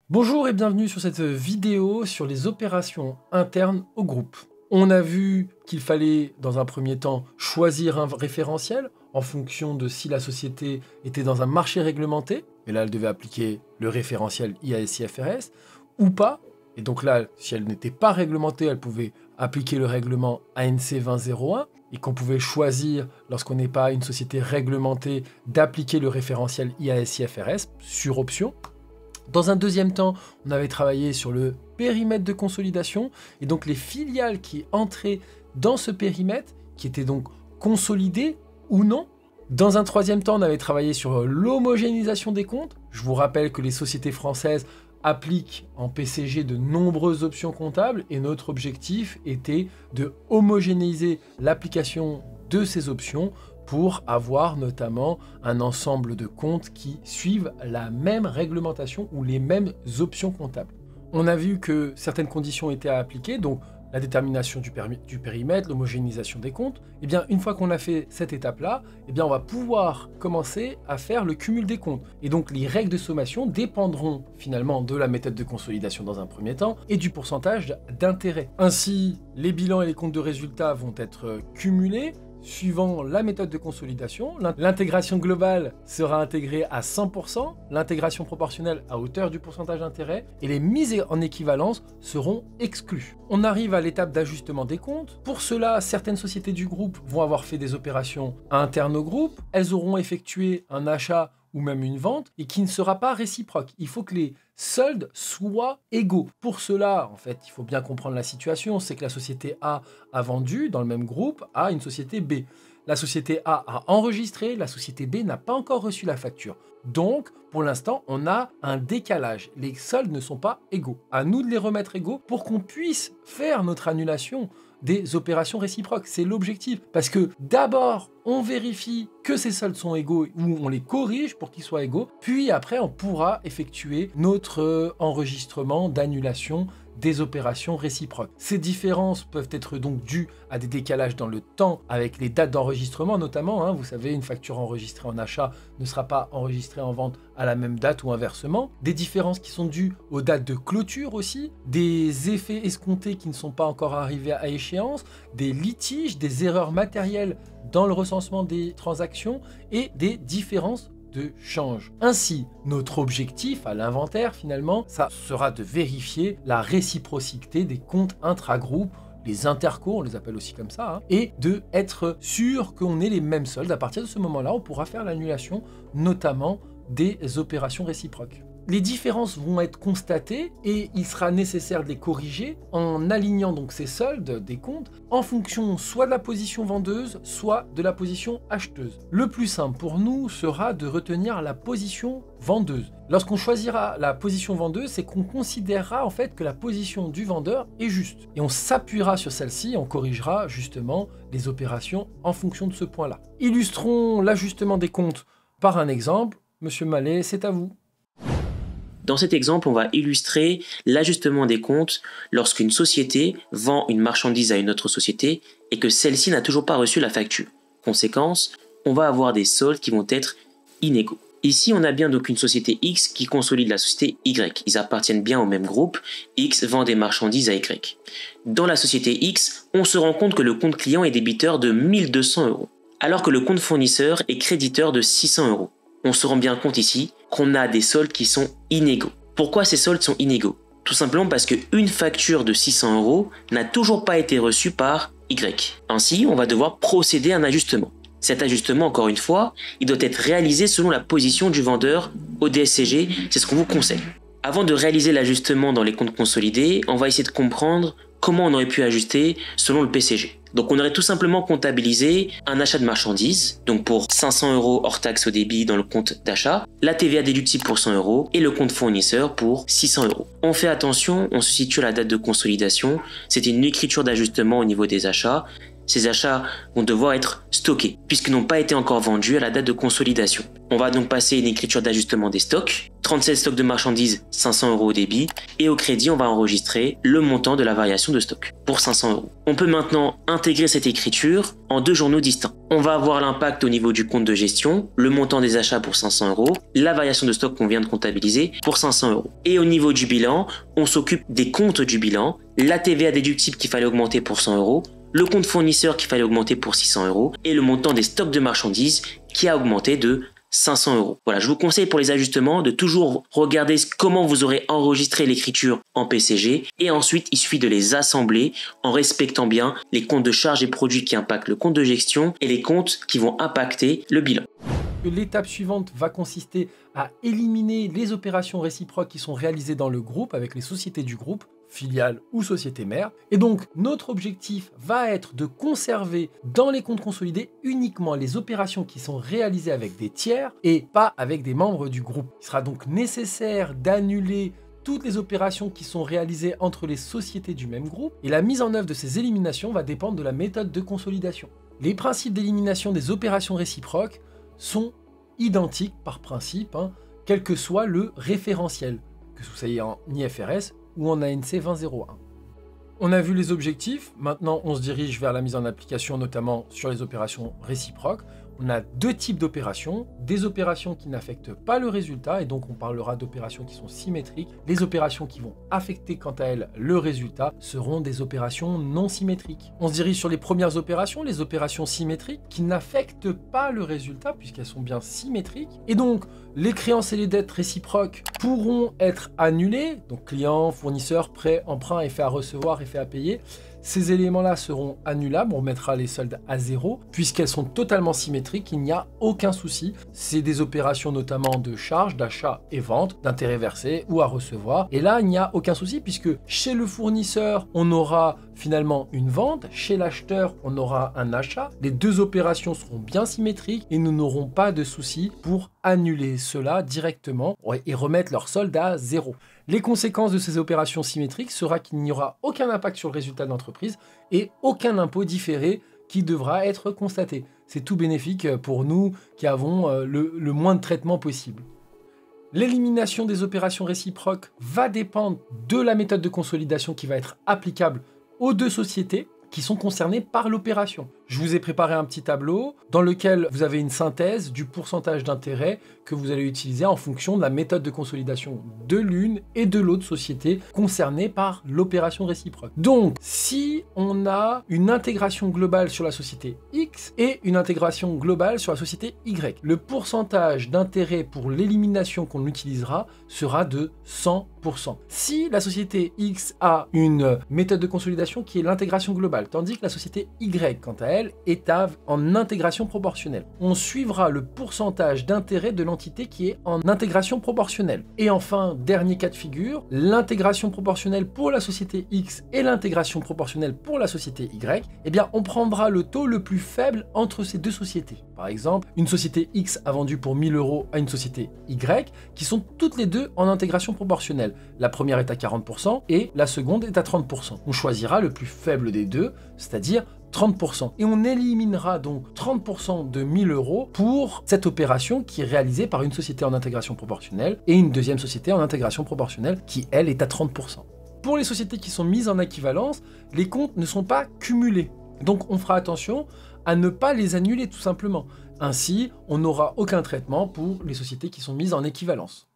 Bonjour et bienvenue sur cette vidéo sur les opérations internes au groupe. On a vu qu'il fallait dans un premier temps choisir un référentiel en fonction de si la société était dans un marché réglementé, et là elle devait appliquer le référentiel IASI-FRS, ou pas, et donc là si elle n'était pas réglementée, elle pouvait appliquer le règlement ANC 2001, et qu'on pouvait choisir, lorsqu'on n'est pas une société réglementée, d'appliquer le référentiel IASI-FRS sur option. Dans un deuxième temps, on avait travaillé sur le périmètre de consolidation et donc les filiales qui entraient dans ce périmètre, qui étaient donc consolidées ou non. Dans un troisième temps, on avait travaillé sur l'homogénéisation des comptes. Je vous rappelle que les sociétés françaises appliquent en PCG de nombreuses options comptables et notre objectif était de homogénéiser l'application de ces options pour avoir notamment un ensemble de comptes qui suivent la même réglementation ou les mêmes options comptables. On a vu que certaines conditions étaient à appliquer, donc la détermination du périmètre, l'homogénéisation des comptes. Et bien, une fois qu'on a fait cette étape-là, eh bien, on va pouvoir commencer à faire le cumul des comptes. Et donc, les règles de sommation dépendront finalement de la méthode de consolidation dans un premier temps et du pourcentage d'intérêt. Ainsi, les bilans et les comptes de résultats vont être cumulés suivant la méthode de consolidation. L'intégration globale sera intégrée à 100%, l'intégration proportionnelle à hauteur du pourcentage d'intérêt, et les mises en équivalence seront exclues. On arrive à l'étape d'ajustement des comptes. Pour cela, certaines sociétés du groupe vont avoir fait des opérations internes au groupe. Elles auront effectué un achat ou même une vente, et qui ne sera pas réciproque. Il faut que les soldes soient égaux. Pour cela, en fait, il faut bien comprendre la situation. C'est que la société A a vendu dans le même groupe à une société B. La société A a enregistré, la société B n'a pas encore reçu la facture. Donc, pour l'instant, on a un décalage. Les soldes ne sont pas égaux. À nous de les remettre égaux pour qu'on puisse faire notre annulation des opérations réciproques. C'est l'objectif. Parce que d'abord, on vérifie que ces soldes sont égaux ou on les corrige pour qu'ils soient égaux. Puis après, on pourra effectuer notre enregistrement d'annulation des opérations réciproques. Ces différences peuvent être donc dues à des décalages dans le temps avec les dates d'enregistrement notamment. Vous savez, une facture enregistrée en achat ne sera pas enregistrée en vente à la même date ou inversement. Des différences qui sont dues aux dates de clôture aussi, des effets escomptés qui ne sont pas encore arrivés à échéance, des litiges, des erreurs matérielles dans le recensement des transactions et des différences de change. Ainsi, notre objectif à l'inventaire, finalement, ça sera de vérifier la réciprocité des comptes intragroupes, les intercos, on les appelle aussi comme ça, et de être sûr qu'on ait les mêmes soldes. À partir de ce moment-là, on pourra faire l'annulation, notamment des opérations réciproques. Les différences vont être constatées et il sera nécessaire de les corriger en alignant donc ces soldes des comptes en fonction soit de la position vendeuse, soit de la position acheteuse. Le plus simple pour nous sera de retenir la position vendeuse. Lorsqu'on choisira la position vendeuse, c'est qu'on considérera en fait que la position du vendeur est juste. Et on s'appuiera sur celle-ci et on corrigera justement les opérations en fonction de ce point-là. Illustrons l'ajustement des comptes par un exemple. Monsieur Mallet, c'est à vous. Dans cet exemple, on va illustrer l'ajustement des comptes lorsqu'une société vend une marchandise à une autre société et que celle-ci n'a toujours pas reçu la facture. Conséquence, on va avoir des soldes qui vont être inégaux. Ici, on a bien donc une société X qui consolide la société Y. Ils appartiennent bien au même groupe. X vend des marchandises à Y. Dans la société X, on se rend compte que le compte client est débiteur de 1 200 €, alors que le compte fournisseur est créditeur de 600 €. On se rend bien compte ici qu'on a des soldes qui sont inégaux. Pourquoi ces soldes sont inégaux? Tout simplement parce qu'une facture de 600 € n'a toujours pas été reçue par Y. Ainsi, on va devoir procéder à un ajustement. Cet ajustement, encore une fois, il doit être réalisé selon la position du vendeur au DSCG, c'est ce qu'on vous conseille. Avant de réaliser l'ajustement dans les comptes consolidés, on va essayer de comprendre comment on aurait pu ajuster selon le PCG. Donc on aurait tout simplement comptabilisé un achat de marchandises, donc pour 500 € hors taxe au débit dans le compte d'achat, la TVA déductible pour 100 € et le compte fournisseur pour 600 €. On fait attention, on se situe à la date de consolidation, c'était une écriture d'ajustement au niveau des achats, Ces achats vont devoir être stockés, puisqu'ils n'ont pas été encore vendus à la date de consolidation. On va donc passer une écriture d'ajustement des stocks, 37 stocks de marchandises, 500 € au débit, et au crédit, on va enregistrer le montant de la variation de stock pour 500 €. On peut maintenant intégrer cette écriture en 2 journaux distincts. On va avoir l'impact au niveau du compte de gestion, le montant des achats pour 500 €, la variation de stock qu'on vient de comptabiliser pour 500 €. Et au niveau du bilan, on s'occupe des comptes du bilan, la TVA déductible qu'il fallait augmenter pour 100 €, le compte fournisseur qu'il fallait augmenter pour 600 € et le montant des stocks de marchandises qui a augmenté de 500 €. Voilà, je vous conseille pour les ajustements de toujours regarder comment vous aurez enregistré l'écriture en PCG et ensuite il suffit de les assembler en respectant bien les comptes de charges et produits qui impactent le compte de gestion et les comptes qui vont impacter le bilan. L'étape suivante va consister à éliminer les opérations réciproques qui sont réalisées dans le groupe avec les sociétés du groupe, filiales ou sociétés mères. Et donc, notre objectif va être de conserver dans les comptes consolidés uniquement les opérations qui sont réalisées avec des tiers et pas avec des membres du groupe. Il sera donc nécessaire d'annuler toutes les opérations qui sont réalisées entre les sociétés du même groupe et la mise en œuvre de ces éliminations va dépendre de la méthode de consolidation. Les principes d'élimination des opérations réciproques sont identiques par principe, quel que soit le référentiel, que vous soyez en IFRS ou en ANC 2001. On a vu les objectifs, maintenant on se dirige vers la mise en application, notamment sur les opérations réciproques. On a 2 types d'opérations, des opérations qui n'affectent pas le résultat, et donc on parlera d'opérations qui sont symétriques. Les opérations qui vont affecter quant à elles le résultat seront des opérations non symétriques. On se dirige sur les premières opérations, les opérations symétriques, qui n'affectent pas le résultat, puisqu'elles sont bien symétriques. Et donc, les créances et les dettes réciproques pourront être annulées, donc client, fournisseur, prêt, emprunt, effet à recevoir, effet à payer. Ces éléments-là seront annulables, on mettra les soldes à 0, puisqu'elles sont totalement symétriques, il n'y a aucun souci. C'est des opérations notamment de charges, d'achat et vente, d'intérêts versés ou à recevoir. Et là, il n'y a aucun souci, puisque chez le fournisseur, on aura finalement une vente, chez l'acheteur, on aura un achat. Les 2 opérations seront bien symétriques et nous n'aurons pas de souci pour annuler cela directement et remettre leur solde à 0. Les conséquences de ces opérations symétriques sera qu'il n'y aura aucun impact sur le résultat de l'entreprise et aucun impôt différé qui devra être constaté. C'est tout bénéfique pour nous qui avons le moins de traitement possible. L'élimination des opérations réciproques va dépendre de la méthode de consolidation qui va être applicable aux 2 sociétés qui sont concernées par l'opération. Je vous ai préparé un petit tableau dans lequel vous avez une synthèse du pourcentage d'intérêt que vous allez utiliser en fonction de la méthode de consolidation de l'une et de l'autre société concernée par l'opération réciproque. Donc, si on a une intégration globale sur la société X et une intégration globale sur la société Y, le pourcentage d'intérêt pour l'élimination qu'on utilisera sera de 100%. Si la société X a une méthode de consolidation qui est l'intégration globale, tandis que la société Y, quant à elle, est en intégration proportionnelle. On suivra le pourcentage d'intérêt de l'entité qui est en intégration proportionnelle. Et enfin, dernier cas de figure, l'intégration proportionnelle pour la société X et l'intégration proportionnelle pour la société Y, eh bien, on prendra le taux le plus faible entre ces 2 sociétés. Par exemple, une société X a vendu pour 1000 € à une société Y, qui sont toutes les 2 en intégration proportionnelle. La première est à 40% et la seconde est à 30%. On choisira le plus faible des 2, c'est-à-dire 30%. Et on éliminera donc 30% de 1000 € pour cette opération qui est réalisée par une société en intégration proportionnelle et une deuxième société en intégration proportionnelle qui, elle, est à 30%. Pour les sociétés qui sont mises en équivalence, les comptes ne sont pas cumulés. Donc on fera attention à ne pas les annuler tout simplement. Ainsi, on n'aura aucun traitement pour les sociétés qui sont mises en équivalence.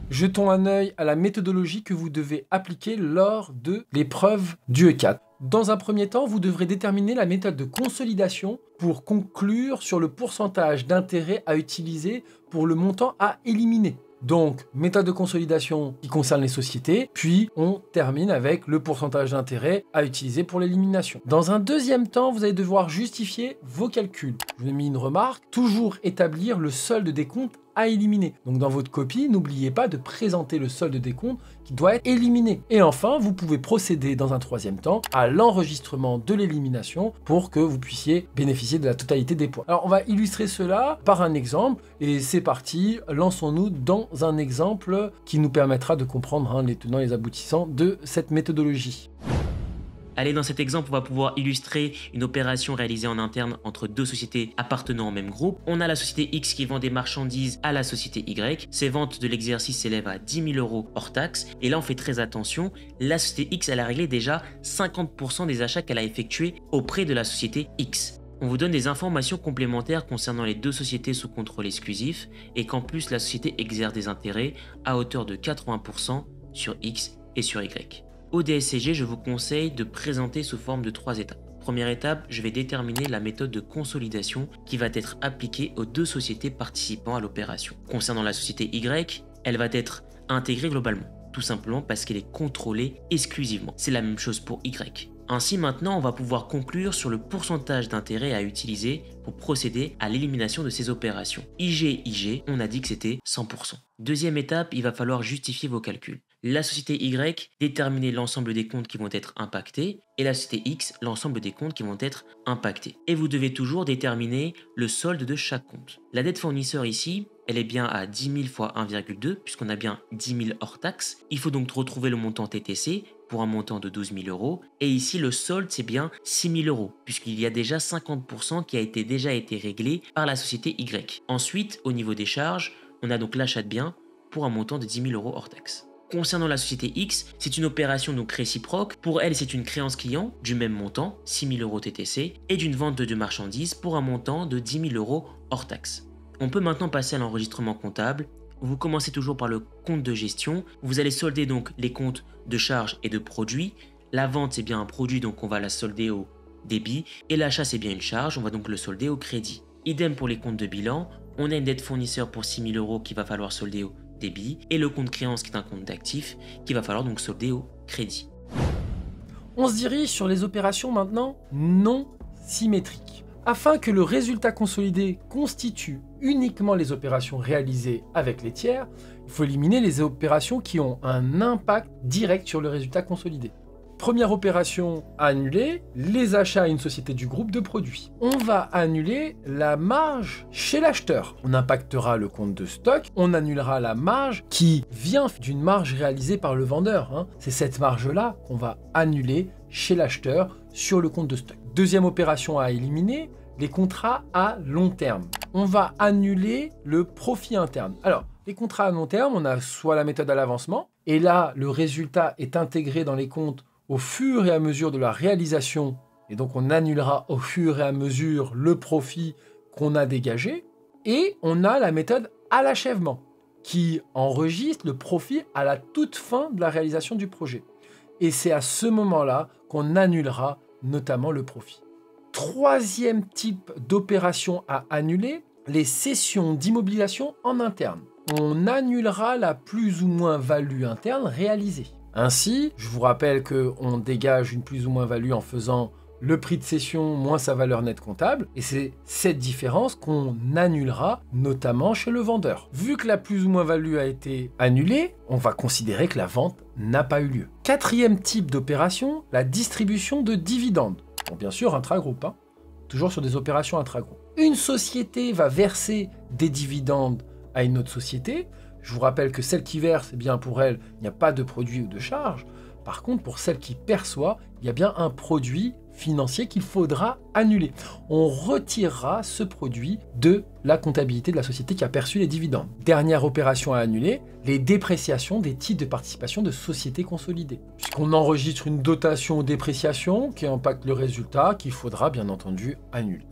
Jetons un œil à la méthodologie que vous devez appliquer lors de l'épreuve du E4. Dans un premier temps, vous devrez déterminer la méthode de consolidation pour conclure sur le pourcentage d'intérêt à utiliser pour le montant à éliminer. Donc, méthode de consolidation qui concerne les sociétés, puis on termine avec le pourcentage d'intérêt à utiliser pour l'élimination. Dans un deuxième temps, vous allez devoir justifier vos calculs. Je vous ai mis une remarque, toujours établir le solde des comptes à éliminer. Donc dans votre copie, n'oubliez pas de présenter le solde des comptes qui doit être éliminé. Et enfin, vous pouvez procéder dans un troisième temps à l'enregistrement de l'élimination pour que vous puissiez bénéficier de la totalité des points. Alors on va illustrer cela par un exemple et c'est parti, lançons-nous dans un exemple qui nous permettra de comprendre les tenants et les aboutissants de cette méthodologie. Allez, dans cet exemple, on va pouvoir illustrer une opération réalisée en interne entre deux sociétés appartenant au même groupe. On a la société X qui vend des marchandises à la société Y. Ses ventes de l'exercice s'élèvent à 10 000 € hors taxe. Et là, on fait très attention. La société X, elle a réglé déjà 50% des achats qu'elle a effectués auprès de la société X. On vous donne des informations complémentaires concernant les deux sociétés sous contrôle exclusif et qu'en plus, la société exerce des intérêts à hauteur de 80% sur X et sur Y. Au DSCG, je vous conseille de présenter sous forme de 3 étapes. Première étape, je vais déterminer la méthode de consolidation qui va être appliquée aux deux sociétés participant à l'opération. Concernant la société Y, elle va être intégrée globalement, tout simplement parce qu'elle est contrôlée exclusivement. C'est la même chose pour Y. Ainsi, maintenant, on va pouvoir conclure sur le pourcentage d'intérêt à utiliser pour procéder à l'élimination de ces opérations. IG, on a dit que c'était 100%. Deuxième étape, il va falloir justifier vos calculs. La société Y, déterminer l'ensemble des comptes qui vont être impactés, et la société X, l'ensemble des comptes qui vont être impactés. Et vous devez toujours déterminer le solde de chaque compte. La dette fournisseur ici, elle est bien à 10 000 fois 1,2, puisqu'on a bien 10 000 hors taxe. Il faut donc retrouver le montant TTC pour un montant de 12 000 €. Et ici, le solde, c'est bien 6 000 €, puisqu'il y a déjà 50% qui a déjà été réglé par la société Y. Ensuite, au niveau des charges, on a donc l'achat de biens pour un montant de 10 000 € hors taxe. Concernant la société X, c'est une opération donc réciproque. Pour elle, c'est une créance client du même montant, 6 000 € TTC, et d'une vente de marchandises pour un montant de 10 000 € hors taxe. On peut maintenant passer à l'enregistrement comptable. Vous commencez toujours par le compte de gestion. Vous allez solder donc les comptes de charges et de produits. La vente, c'est bien un produit, donc on va la solder au débit. Et l'achat, c'est bien une charge, on va donc le solder au crédit. Idem pour les comptes de bilan. On a une dette fournisseur pour 6 000 € qu'il va falloir solder au débit. Et le compte créance qui est un compte d'actifs qu'il va falloir donc solder au crédit. On se dirige sur les opérations maintenant non symétriques. Afin que le résultat consolidé constitue uniquement les opérations réalisées avec les tiers, il faut éliminer les opérations qui ont un impact direct sur le résultat consolidé. Première opération à annuler, les achats à une société du groupe de produits. On va annuler la marge chez l'acheteur. On impactera le compte de stock, on annulera la marge qui vient d'une marge réalisée par le vendeur. C'est cette marge-là qu'on va annuler chez l'acheteur sur le compte de stock. Deuxième opération à éliminer, les contrats à long terme. On va annuler le profit interne. Alors, les contrats à long terme, on a soit la méthode à l'avancement, et là, le résultat est intégré dans les comptes au fur et à mesure de la réalisation, et donc on annulera au fur et à mesure le profit qu'on a dégagé, et on a la méthode à l'achèvement, qui enregistre le profit à la toute fin de la réalisation du projet. Et c'est à ce moment-là qu'on annulera notamment le profit. Troisième type d'opération à annuler, les cessions d'immobilisation en interne. On annulera la plus ou moins value interne réalisée. Ainsi, je vous rappelle qu'on dégage une plus ou moins value en faisant le prix de cession moins sa valeur nette comptable, et c'est cette différence qu'on annulera notamment chez le vendeur. Vu que la plus ou moins value a été annulée, on va considérer que la vente n'a pas eu lieu. Quatrième type d'opération, la distribution de dividendes. Bon, bien sûr, intragroupe, toujours sur des opérations intragroupe. Une société va verser des dividendes à une autre société. Je vous rappelle que celle qui verse, eh bien pour elle, il n'y a pas de produit ou de charge. Par contre, pour celle qui perçoit, il y a bien un produit financier qu'il faudra annuler. On retirera ce produit de la comptabilité de la société qui a perçu les dividendes. Dernière opération à annuler, les dépréciations des titres de participation de sociétés consolidées. Puisqu'on enregistre une dotation aux dépréciations qui impacte le résultat, qu'il faudra bien entendu annuler.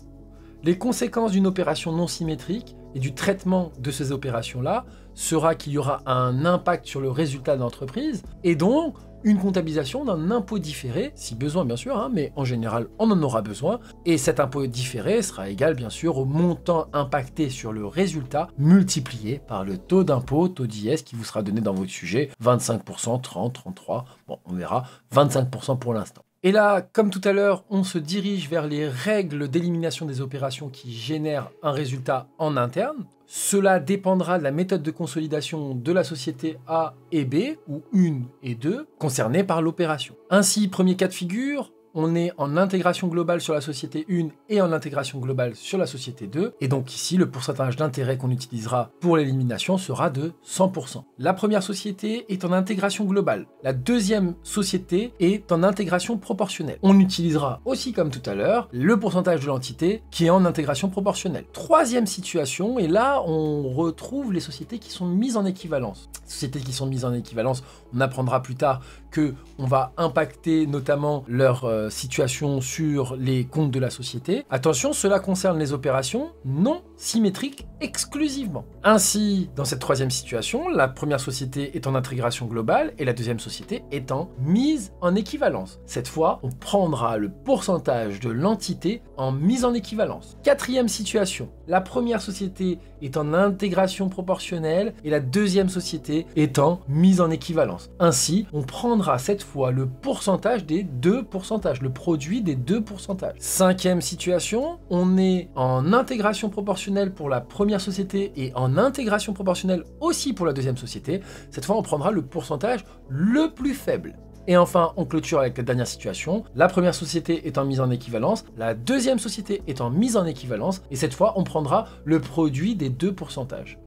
Les conséquences d'une opération non symétrique et du traitement de ces opérations-là sera qu'il y aura un impact sur le résultat de l'entreprise et donc une comptabilisation d'un impôt différé, si besoin bien sûr, mais en général on en aura besoin, et cet impôt différé sera égal bien sûr au montant impacté sur le résultat multiplié par le taux d'impôt, taux d'IS qui vous sera donné dans votre sujet, 25%, 30, 33, bon on verra, 25% pour l'instant. Et là, comme tout à l'heure, on se dirige vers les règles d'élimination des opérations qui génèrent un résultat en interne. Cela dépendra de la méthode de consolidation de la société A et B, ou 1 et 2, concernées par l'opération. Ainsi, premier cas de figure, on est en intégration globale sur la société 1 et en intégration globale sur la société 2. Et donc ici, le pourcentage d'intérêt qu'on utilisera pour l'élimination sera de 100%. La première société est en intégration globale. La deuxième société est en intégration proportionnelle. On utilisera aussi, comme tout à l'heure, le pourcentage de l'entité qui est en intégration proportionnelle. Troisième situation, et là, on retrouve les sociétés qui sont mises en équivalence. Sociétés qui sont mises en équivalence, on apprendra plus tard que on va impacter notamment leur situation sur les comptes de la société. Attention, cela concerne les opérations non symétriques exclusivement. Ainsi, dans cette troisième situation, la première société est en intégration globale et la deuxième société est en mise en équivalence. Cette fois, on prendra le pourcentage de l'entité en mise en équivalence. Quatrième situation, la première société est en intégration proportionnelle et la deuxième société est en mise en équivalence. Ainsi, on prendra cette fois le pourcentage des deux pourcentages, le produit des deux pourcentages. Cinquième situation, on est en intégration proportionnelle pour la première société et en intégration proportionnelle aussi pour la deuxième société. Cette fois, on prendra le pourcentage le plus faible. Et enfin, on clôture avec la dernière situation. La première société est en mise en équivalence, la deuxième société est en mise en équivalence, et cette fois, on prendra le produit des deux pourcentages.